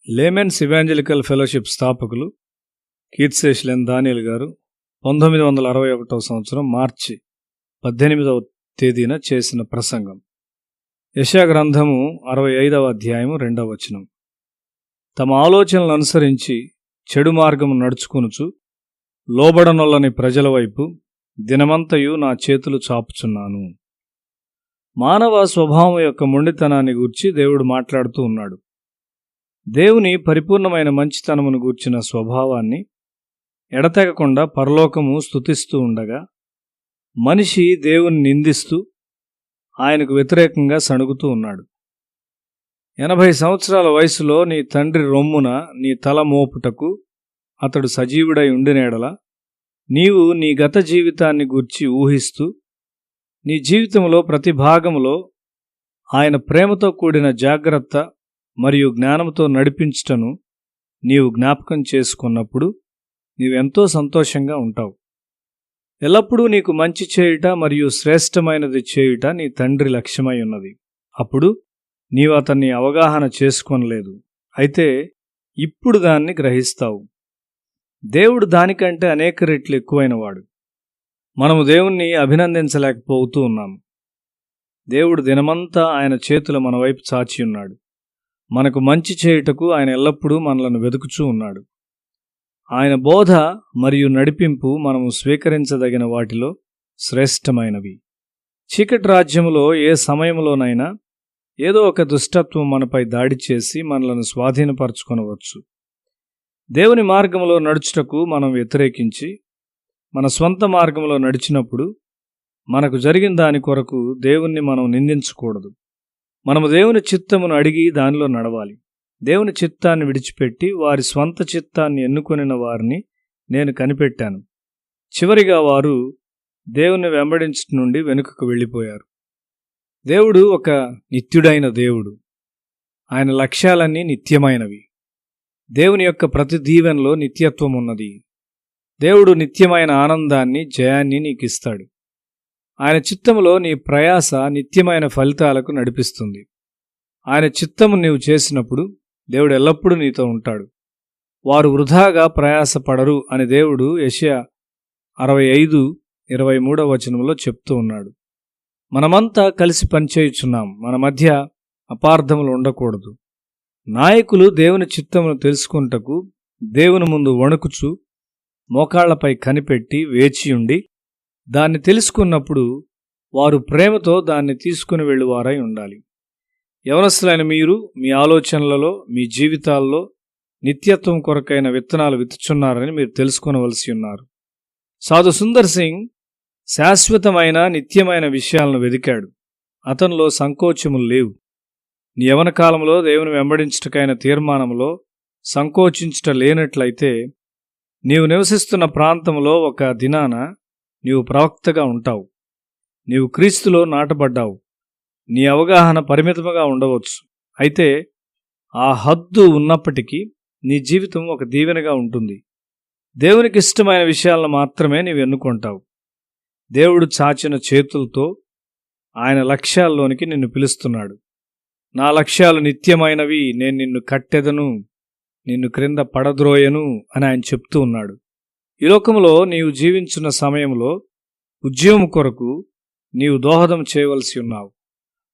Laymen's evangelical fellowship స్థాపకులు కీర్తిశేషులైన దానియేలు గారు 1961 సంవత్సరం మార్చి 18వ తేదీన చేసిన ప్రసంగం. యెషయా గ్రంథము 65వ అధ్యాయము 2వ వచనం. తమ ఆలోచనలను అనుసరించి చెడు మార్గము నడుచుకొనుచు లోబడనొల్లని ప్రజల వైపు దినమంతయు నా చేతులు చాపుచున్నాను. మానవ స్వభావం యొక్క మొండితనాన్ని గూర్చి దేవుడు మాట్లాడుతూ ఉన్నాడు. దేవుని పరిపూర్ణమైన మంచితనమును గూర్చిన స్వభావాన్ని ఎడతెగకుండా పరలోకము స్తుతిస్తూ ఉండగా, మనిషి దేవుని నిందిస్తూ ఆయనకు వ్యతిరేకంగా సణుగుతూ ఉన్నాడు. 80 సంవత్సరాల వయసులో నీ తండ్రి రొమ్మున నీ తల మోపుటకు అతడు సజీవుడై ఉండినేడల, నీవు నీ గత జీవితాన్ని గూర్చి ఊహిస్తూ నీ జీవితంలో ప్రతి భాగంలో ఆయన ప్రేమతో కూడిన జాగ్రత్త మరియు జ్ఞానంతో నడిపించుటను నీవు జ్ఞాపకం చేసుకున్నప్పుడు నీవెంతో సంతోషంగా ఉంటావు. ఎల్లప్పుడూ నీకు మంచి చేయుట మరియు శ్రేష్టమైనది చేయుట నీ తండ్రి లక్ష్యమై ఉన్నది. అప్పుడు నీవు అతన్ని అవగాహన చేసుకొనలేదు, అయితే ఇప్పుడు దాన్ని గ్రహిస్తావు. దేవుడు దానికంటే అనేక రెట్లు ఎక్కువైనవాడు. మనము దేవుణ్ణి అభినందించలేకపోతూ ఉన్నాము. దేవుడు దినమంతా ఆయన చేతులు మన వైపు చాచి ఉన్నాడు. మనకు మంచి చేయుటకు ఆయన ఎల్లప్పుడూ మనలను వెతుకుచూ ఉన్నాడు. ఆయన బోధ మరియు నడిపింపు మనము స్వీకరించదగిన వాటిలో శ్రేష్టమైనవి. చీకటి రాజ్యములో ఏ సమయంలోనైనా ఏదో ఒక దుష్టత్వం మనపై దాడి చేసి మనలను స్వాధీనపరచుకొనవచ్చు. దేవుని మార్గంలో నడుచుటకు మనం వ్యతిరేకించి మన స్వంత మార్గంలో నడిచినప్పుడు మనకు జరిగిన దాని కొరకు దేవుణ్ణి మనం నిందించకూడదు. మనము దేవుని చిత్తమును అడిగి దానిలో నడవాలి. దేవుని చిత్తాన్ని విడిచిపెట్టి వారి స్వంత చిత్తాన్ని ఎన్నుకొనిన వారిని నేను కనిపెట్టాను. చివరిగా వారు దేవుని వెంబడించట నుండి వెనుకకు వెళ్ళిపోయారు. దేవుడు ఒక నిత్యుడైన దేవుడు. ఆయన లక్ష్యాలన్నీ నిత్యమైనవి. దేవుని యొక్క ప్రతి దీవెనలో నిత్యత్వం ఉన్నది. దేవుడు నిత్యమైన ఆనందాన్ని, జయాన్ని నీకిస్తాడు. ఆయన చిత్తములో నీ ప్రయాస నిత్యమైన ఫలితాలకు నడిపిస్తుంది. ఆయన చిత్తము నీవు చేసినప్పుడు దేవుడు ఎల్లప్పుడూ నీతో ఉంటాడు. వారు వృధాగా ప్రయాసపడరు అని దేవుడు యెషయా 65:23 వచనంలో చెప్తూ ఉన్నాడు. మనమంతా కలిసి పనిచేయుచున్నాం. మన మధ్య అపార్థములు ఉండకూడదు. నాయకులు దేవుని చిత్తమును తెలుసుకుంటకు దేవుని ముందు వణుకుచు మోకాళ్లపై కనిపెట్టి వేచియుండి దాన్ని తెలుసుకున్నప్పుడు వారు ప్రేమతో దాన్ని తీసుకుని వెళ్ళువారై ఉండాలి. యవనస్తులైన మీరు మీ ఆలోచనలలో, మీ జీవితాల్లో నిత్యత్వం కొరకైన విత్తనాలు విత్తుచున్నారని మీరు తెలుసుకొనవలసి ఉన్నారు. సాధు సుందర్ సింగ్ శాశ్వతమైన నిత్యమైన విషయాలను వెదికాడు. అతనిలో సంకోచములు లేవు. నీ యవన కాలంలో దేవుని వెంబడించుటకైన తీర్మానంలో సంకోచించుట లేనట్లయితే నీవు నివసిస్తున్న ప్రాంతంలో ఒక దినాన నీవు ప్రవక్తగా ఉంటావు. నీవు క్రీస్తులో నాటబడ్డావు. నీ అవగాహన పరిమితముగా ఉండవచ్చు, అయితే ఆ హద్దు ఉన్నప్పటికీ నీ జీవితం ఒక దీవెనగా ఉంటుంది. దేవునికి ఇష్టమైన విషయాలను మాత్రమే నీవు ఎన్నుకుంటావు. దేవుడు చాచిన చేతులతో ఆయన లక్ష్యాల్లోనికి నిన్ను పిలుస్తున్నాడు. నా లక్ష్యాలు నిత్యమైనవి, నేను నిన్ను కట్టెదను, నిన్ను క్రింద పడద్రోయను అని ఆయన చెప్తూ ఉన్నాడు. ఈ లోకంలో నీవు జీవించున్న సమయంలో ఉద్యమం కొరకు నీవు దోహదం చేయవలసి ఉన్నావు.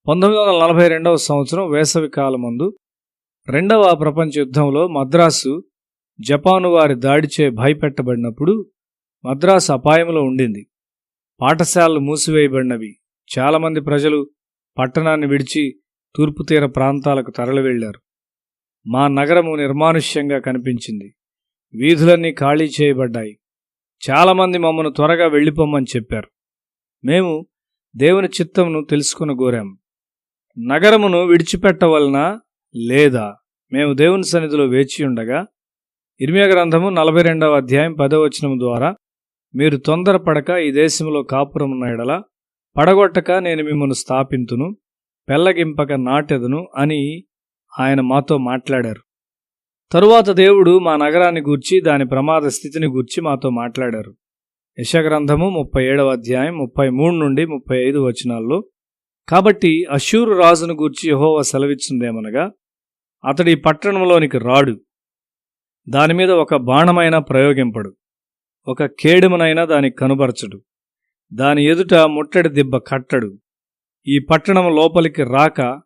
1942 సంవత్సరం వేసవి కాలమందు 2వ ప్రపంచ యుద్ధంలో మద్రాసు జపాను వారి దాడిచే భయపెట్టబడినప్పుడు మద్రాసు అపాయంలో ఉండింది. పాఠశాలలు మూసివేయబడినవి. చాలామంది ప్రజలు పట్టణాన్ని విడిచి తూర్పు తీర ప్రాంతాలకు తరలివెళ్లారు. మా నగరము నిర్మానుష్యంగా కనిపించింది. వీధులన్నీ ఖాళీ చేయబడ్డాయి. చాలామంది మమ్మను త్వరగా వెళ్ళిపోమ్మని చెప్పారు. మేము దేవుని చిత్తమును తెలుసుకొనగోరాము. నగరమును విడిచిపెట్టవలనా లేదా? మేము దేవుని సన్నిధిలో వేచి ఉండగా ఇర్మియా గ్రంథము 42వ అధ్యాయం 10వ వచనం ద్వారా, మీరు తొందరపడక ఈ దేశంలో కాపురమున్న ఎడల పడగొట్టక నేను మిమ్మల్ని స్థాపింతును, పెళ్లగింపక నాటెదను అని ఆయన మాతో మాట్లాడారు. తరువాత దేవుడు మా నగరాన్ని గూర్చి, దాని ప్రమాద స్థితిని గూర్చి మాతో మాట్లాడారు. యెషయా గ్రంథము 37వ అధ్యాయం 33 నుండి 35 వచనాల్లో, కాబట్టి అష్షూరు రాజును గూర్చి యెహోవా సెలవిచ్చుందేమనగా, అతడి పట్టణంలోనికి రాడు. దానిమీద ఒక బాణమైనా ప్రయోగింపడు, ఒక కేడుమనైనా దానికి కనుబరచడు, దాని ఎదుట ముట్టడి దిబ్బ కట్టడు. ఈ పట్టణం లోపలికి రాక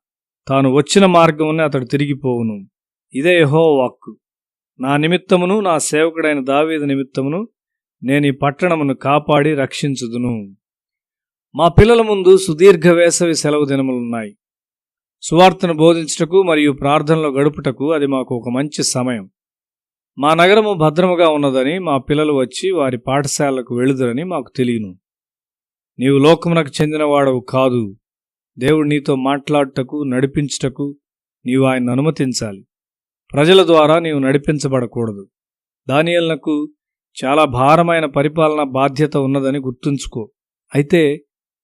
తాను వచ్చిన మార్గమునే అతడు తిరిగిపోవును. ఇదే యెహోవా వాక్కు. నా నిమిత్తమును నా సేవకుడైన దావీదు నిమిత్తమును నేను ఈ పట్టణమును కాపాడి రక్షించుదును. మా పిల్లల ముందు సుదీర్ఘ వేసవి సెలవు దినములున్నాయి. సువార్తను బోధించుటకు మరియు ప్రార్థనలో గడుపుటకు అది మాకు ఒక మంచి సమయం. మా నగరము భద్రముగా ఉన్నదని మా పిల్లలు వచ్చి వారి పాఠశాలకు వెళుదురని మాకు తెలియను. నీవు లోకమునకు చెందినవాడవు కాదు. దేవుడు నీతో మాట్లాడుటకు నడిపించుటకు నీవు ఆయన్ని అనుమతించాలి. ప్రజల ద్వారా నీవు నడిపించబడకూడదు. దానియేలునకు చాలా భారమైన పరిపాలన బాధ్యత ఉన్నదని గుర్తుంచుకో. అయితే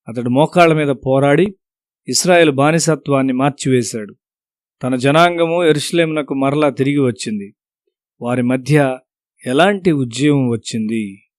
అతడు మోకాళ్ల మీద పోరాడి ఇశ్రాయేలు బానిసత్వాన్ని మార్చివేశాడు. తన జనాంగము యెరూషలేమునకు మరలా తిరిగి వచ్చింది. వారి మధ్య ఎలాంటి ఉద్యమం వచ్చింది?